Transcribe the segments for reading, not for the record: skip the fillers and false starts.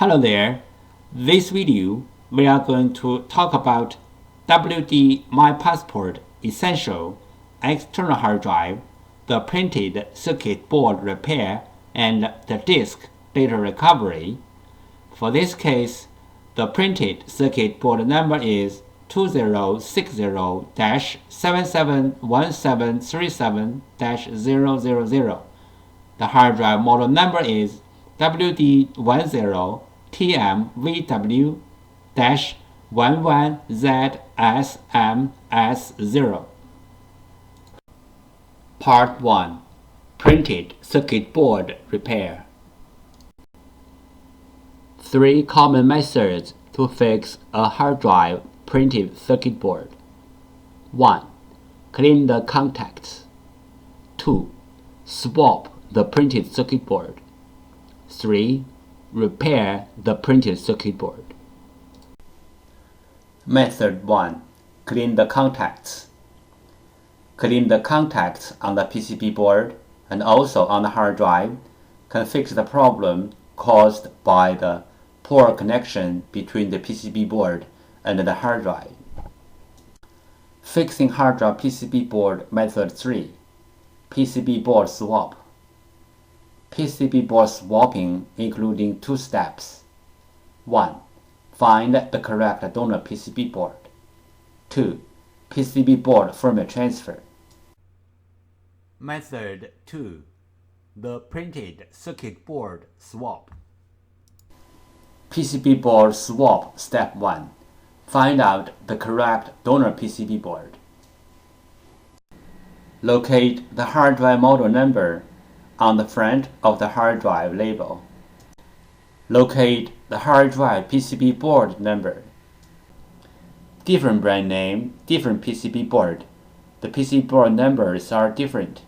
Hello there. This video we are going to talk about WD My Passport Essential external hard drive, the printed circuit board repair, and the disk data recovery. For this case, the printed circuit board number is 2060-771737-000. The hard drive model number is WD10TMVW-11ZSMS0. Part 1. Printed circuit board repair. 3 common methods to fix a hard drive printed circuit board. 1. Clean the contacts. 2. Swap the printed circuit board. 3. Repair the printed circuit board. Method 1. Clean the contacts. Clean the contacts on the PCB board and also on the hard drive can fix the problem caused by the poor connection between the PCB board and the hard drive. Fixing hard drive PCB board Method 3. PCB board swap. PCB board swapping including 2 steps. 1. Find the correct donor PCB board. 2. PCB board firmware transfer. Method 2. The printed circuit board swap. PCB board swap Step 1. Find out the correct donor PCB board. Locate the hard drive model number on the front of the hard drive label. Locate the hard drive PCB board number. Different brand name, different PCB board. The PCB board numbers are different.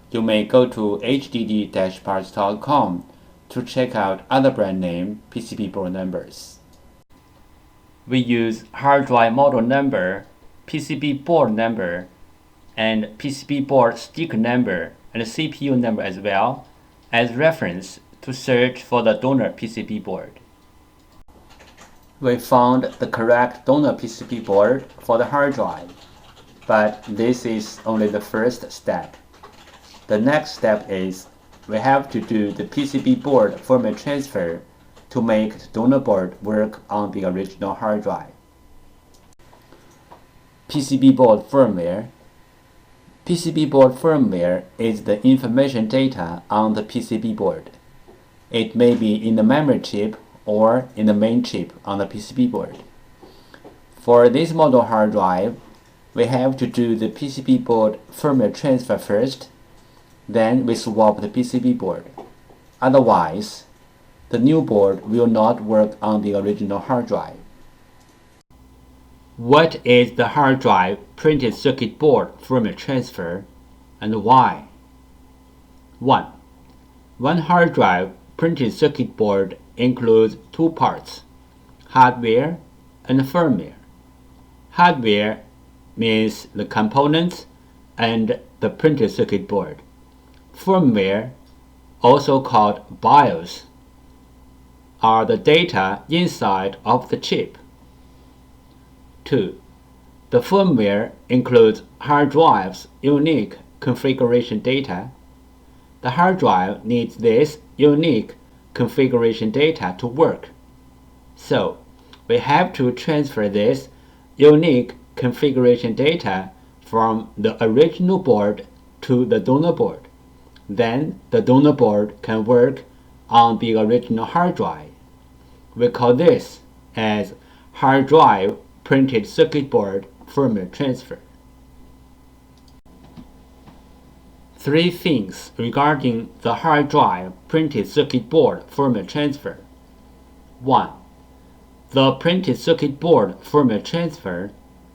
You may go to hddparts.com to check out other brand name PCB board numbers. We use hard drive model number, PCB board number, and PCB board sticker number and CPU number as well as reference to search for the donor PCB board. We found the correct donor PCB board for the hard drive, but this is only the first step. The next step is we have to do the PCB board firmware transfer to make the donor board work on the original hard drive. PCB board firmware. PCB board firmware is the information data on the PCB board. It may be in the memory chip or in the main chip on the PCB board. For this model hard drive, we have to do the PCB board firmware transfer first, then we swap the PCB board. Otherwise, the new board will not work on the original hard drive. What is the hard drive printed circuit board firmware transfer and why? 1. One hard drive printed circuit board includes 2 parts, hardware and firmware. Hardware means the components and the printed circuit board. Firmware, also called BIOS, are the data inside of the chip. 2. The firmware includes hard drive's unique configuration data. The hard drive needs this unique configuration data to work. So, we have to transfer this unique configuration data from the original board to the donor board. Then the donor board can work on the original hard drive. We call this as hard drive printed circuit board firmware transfer. 3 things regarding the hard drive printed circuit board firmware transfer. 1. The printed circuit board firmware transfer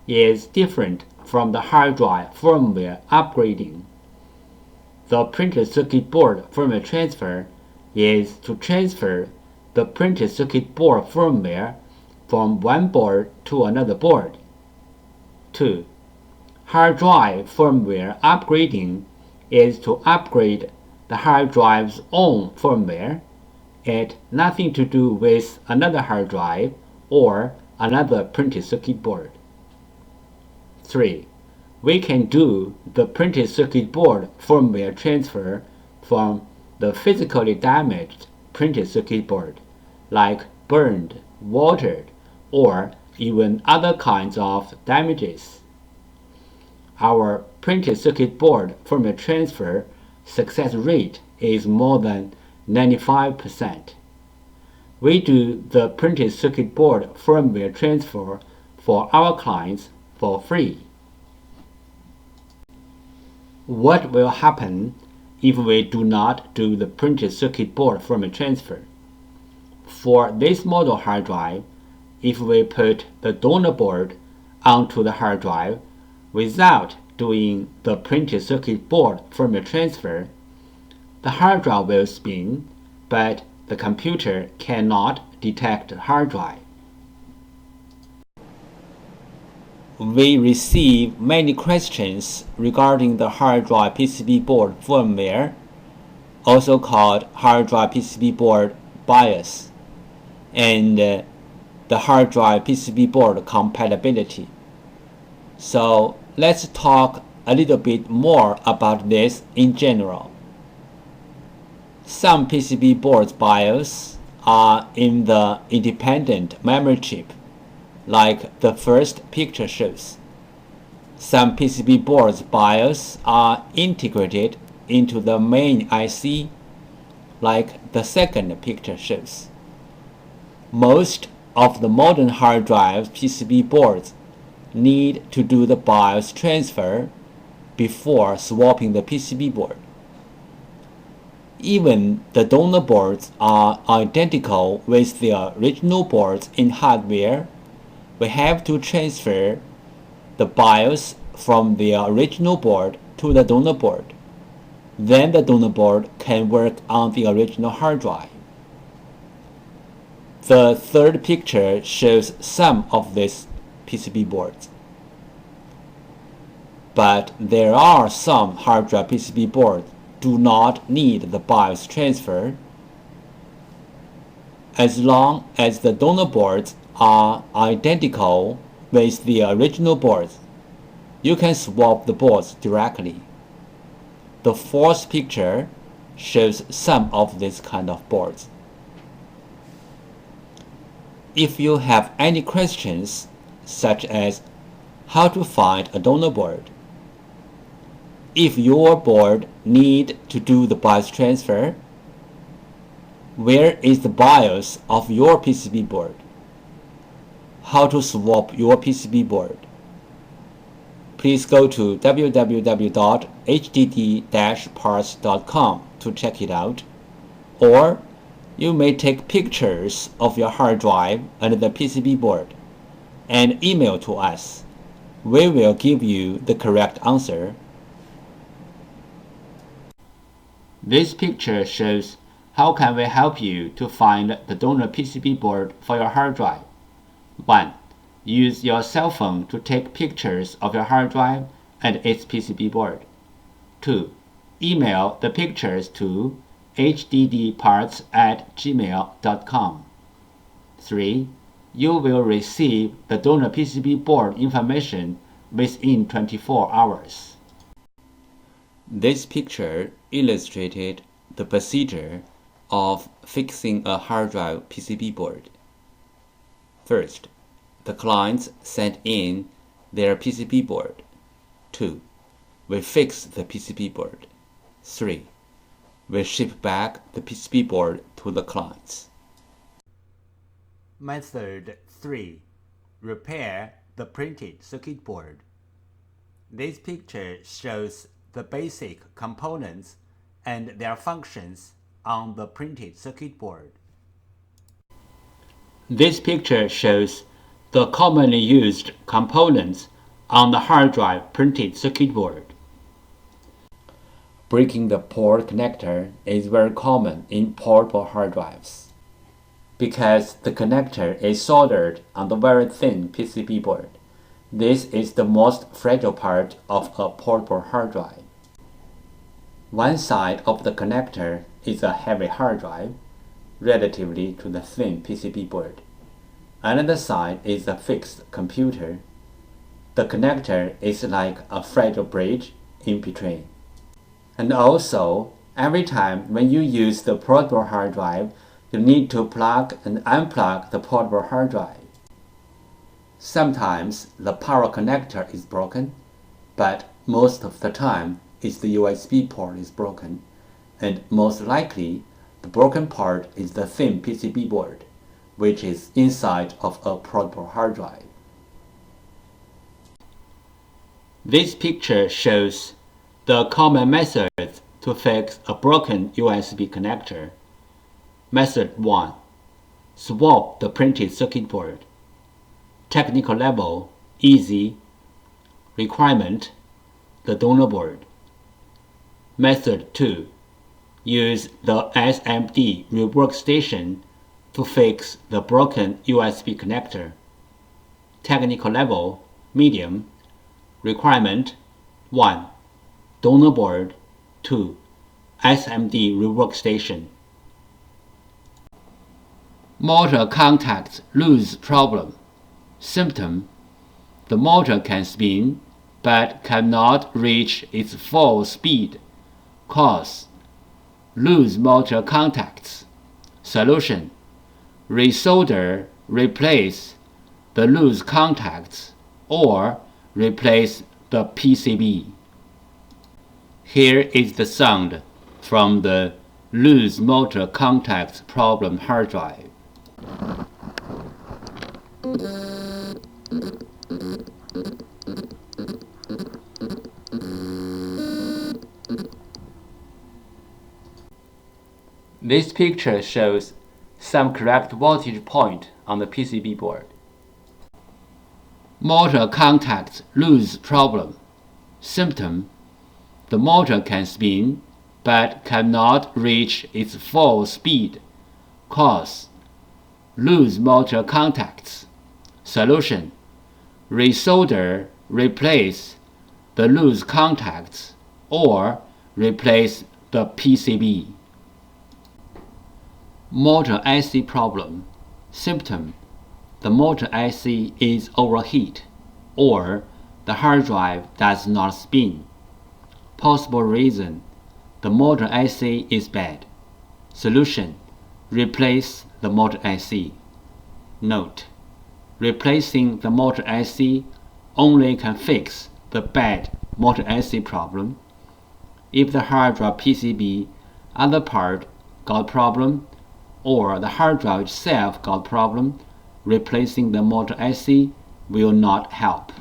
is different from the hard drive firmware upgrading. The printed circuit board firmware transfer is to transfer the printed circuit board firmware from one board to another board. 2. Hard drive firmware upgrading is to upgrade the hard drive's own firmware it nothing to do with another hard drive or another printed circuit board. 3. We can do the printed circuit board firmware transfer from the physically damaged printed circuit board, like burned, watered, or even other kinds of damages. Our printed circuit board firmware transfer success rate is more than 95%. We do the printed circuit board firmware transfer for our clients for free. What will happen if we do not do the printed circuit board firmware transfer? For this model hard drive, if we put the donor board onto the hard drive without doing the printed circuit board firmware transfer, the hard drive will spin, but the computer cannot detect the hard drive. We receive many questions regarding the hard drive PCB board firmware, also called hard drive PCB board BIOS, and the hard drive PCB board compatibility. So let's talk a little bit more about this in general. Some PCB boards BIOS are in the independent memory chip, like the first picture shows. Some PCB boards BIOS are integrated into the main IC, like the second picture shows. Most of the modern hard drive PCB boards need to do the BIOS transfer before swapping the PCB board. Even the donor boards are identical with the original boards in hardware. We have to transfer the BIOS from the original board to the donor board. Then the donor board can work on the original hard drive. The third picture shows some of these PCB boards. But there are some hard drive PCB boards do not need the BIOS transfer. As long as the donor boards are identical with the original boards, you can swap the boards directly. The fourth picture shows some of these kind of boards. If you have any questions, such as how to find a donor board, if your board needs to do the BIOS transfer, where is the BIOS of your PCB board? How to swap your PCB board? Please go to www.hdd-parts.com to check it out, or you may take pictures of your hard drive and the PCB board and email to us. We will give you the correct answer. This picture shows how can we help you to find the donor PCB board for your hard drive. 1. Use your cell phone to take pictures of your hard drive and its PCB board. 2. Email the pictures to hddparts@gmail.com. 3. You will receive the donor PCB board information within 24 hours. This picture illustrated the procedure of fixing a hard drive PCB board. First, the clients sent in their PCB board. 2. We fix the PCB board. 3. We ship back the PCB board to the clients. Method 3. Repair the printed circuit board. This picture shows the basic components and their functions on the printed circuit board. This picture shows the commonly used components on the hard drive printed circuit board. Breaking the port connector is very common in portable hard drives because the connector is soldered on the very thin PCB board. This is the most fragile part of a portable hard drive. One side of the connector is a heavy hard drive, relatively to the thin PCB board. Another side is a fixed computer. The connector is like a fragile bridge in between. And also, every time when you use the portable hard drive, you need to plug and unplug the portable hard drive. Sometimes the power connector is broken, but most of the time it's the USB port is broken, and most likely the broken part is the thin PCB board, which is inside of a portable hard drive. This picture shows the common methods to fix a broken USB connector. Method 1. Swap the printed circuit board. Technical level, easy. Requirement, the donor board. Method 2. Use the SMD rework station to fix the broken USB connector. Technical level, medium. Requirement 1. Donor board. 2. SMD rework station. Motor contacts loose problem. Symptom: the motor can spin but cannot reach its full speed. Cause: loose motor contacts. Solution: resolder, replace the loose contacts or replace the PCB. Here is the sound from the loose motor contacts problem hard drive. This picture shows some correct voltage point on the PCB board. Motor contacts loose problem. Symptom: the motor can spin but cannot reach its full speed. Cause: loose motor contacts. Solution: resolder, replace the loose contacts or replace the PCB. Motor IC problem. Symptom: the motor IC is overheat or the hard drive does not spin. Possible reason: the motor IC is bad. Solution: replace the motor IC. Note: replacing the motor IC only can fix the bad motor IC problem. If the hard drive PCB other part got problem or the hard drive itself got problem, replacing the motor IC will not help.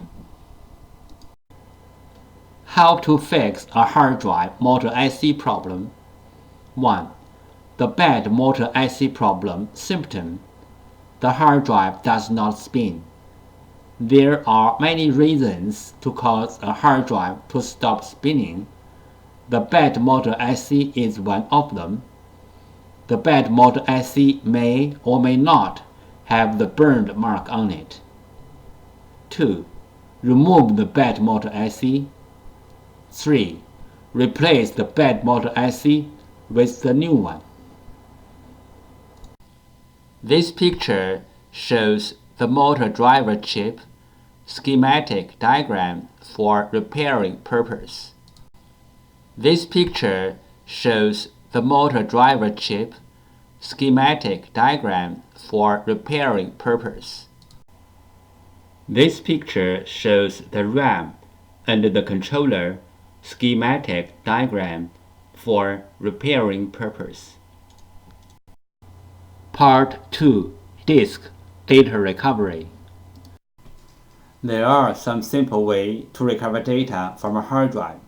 How to fix a hard drive motor IC problem. 1. The bad motor IC problem symptom: the hard drive does not spin. There are many reasons to cause a hard drive to stop spinning. The bad motor IC is one of them. The bad motor IC may or may not have the burned mark on it. 2. Remove the bad motor IC. 3. Replace the bad motor IC with the new one. This picture shows the motor driver chip schematic diagram for repairing purpose. This picture shows the motor driver chip schematic diagram for repairing purpose. This picture shows the RAM and the controller schematic diagram for repairing purpose. Part 2. Disk data recovery. There are some simple ways to recover data from a hard drive.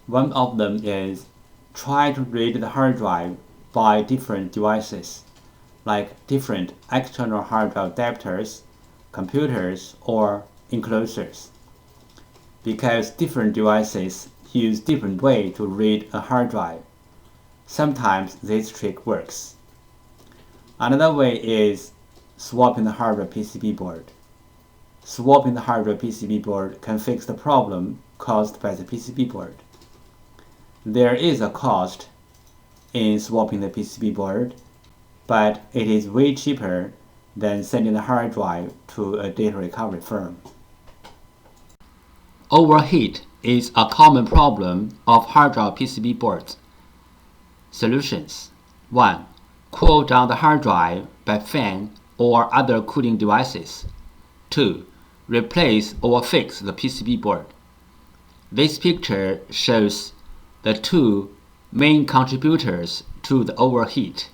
One of them is try to read the hard drive by different devices, like different external hard drive adapters, computers, or enclosures. Because different devices use different ways to read a hard drive, sometimes this trick works. Another way is swapping the hardware PCB board. Swapping the hardware PCB board can fix the problem caused by the PCB board. There is a cost in swapping the PCB board. but it is way cheaper than sending the hard drive to a data recovery firm. Overheat is a common problem of hard drive PCB boards. Solutions: 1. Cool down the hard drive by fan or other cooling devices. 2. Replace or fix the PCB board. This picture shows the two main contributors to the overheat.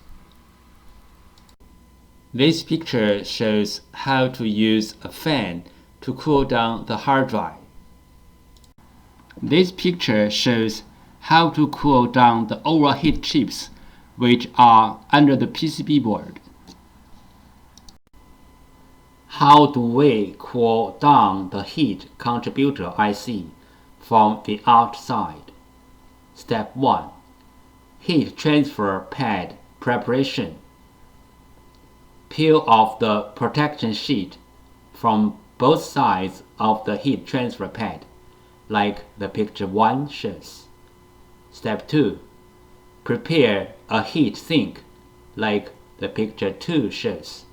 This picture shows how to use a fan to cool down the hard drive. This picture shows how to cool down the overheat chips which are under the PCB board. How do we cool down the heat contributor IC from the outside? Step 1. Heat transfer pad preparation. Peel off the protection sheet from both sides of the heat transfer pad, like the picture 1 shows. Step 2. Prepare a heat sink, like the picture 2 shows.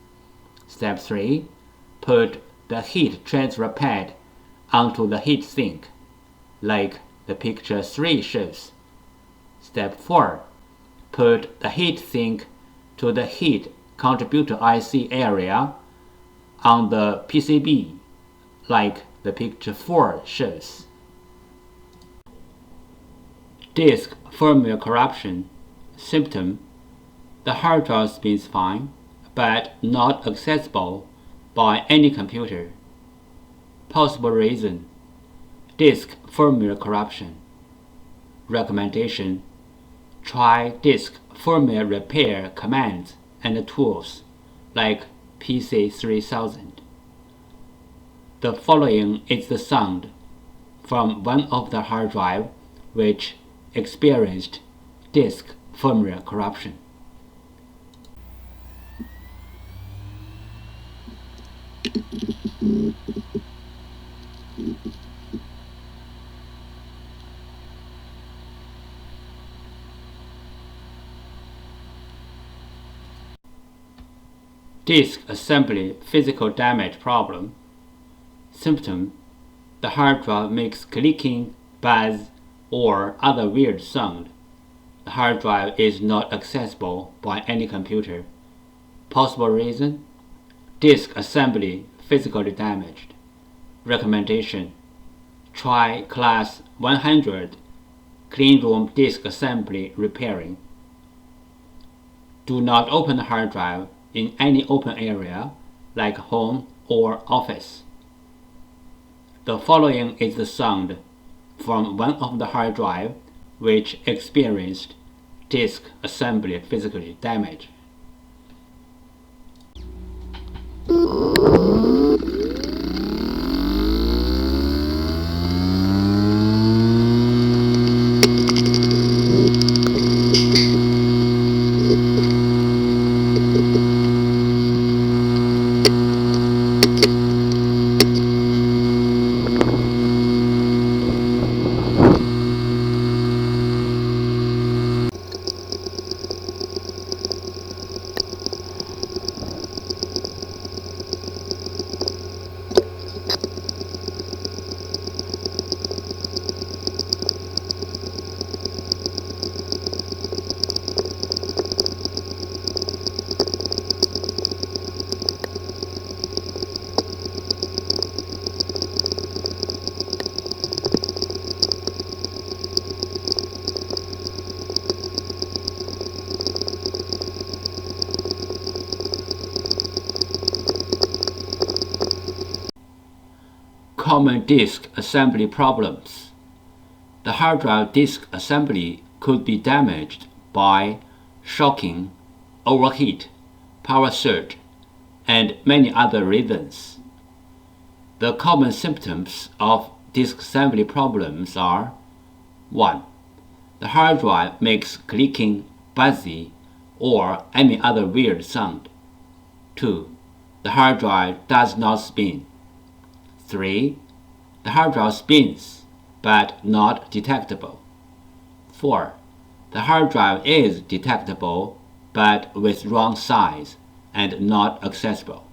Step 3. Put the heat transfer pad onto the heat sink, like the picture 3 shows. Step 4. Put the heat sink to the heat contributor IC area on the PCB, like the picture 4 shows. Disk firmware corruption. Symptom: the hard drive spins fine, but not accessible by any computer. Possible reason: disk firmware corruption. Recommendation: try disk firmware repair commands and tools like PC3000. The following is the sound from one of the hard drive which experienced disk firmware corruption. Disk assembly physical damage problem. Symptom: the hard drive makes clicking, buzz, or other weird sound. The hard drive is not accessible by any computer. Possible reason: disk assembly physically damaged. Recommendation: try class 100 clean room disk assembly repairing. Do not open the hard drive in any open area like home or office. The following is the sound from one of the hard drive which experienced disk assembly physical damage. Common disk assembly problems. The hard drive disk assembly could be damaged by shocking, overheat, power surge, and many other reasons. The common symptoms of disk assembly problems are: 1. The hard drive makes clicking, buzzy, or any other weird sound. 2. The hard drive does not spin. 3. The hard drive spins, but not detectable. 4. The hard drive is detectable, but with wrong size and not accessible.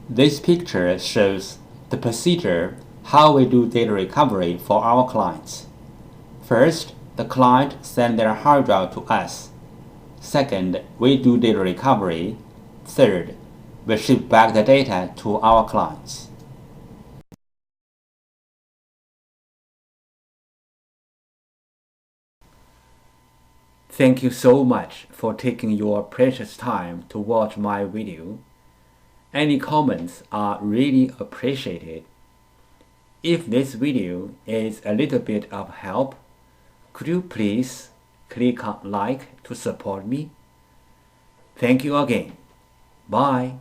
This picture shows the procedure how we do data recovery for our clients. First, the client sends their hard drive to us. Second, we do data recovery. Third, we ship back the data to our clients. Thank you so much for taking your precious time to watch my video. Any comments are really appreciated. If this video is a little bit of help, could you please click on like to support me? Thank you again. Bye.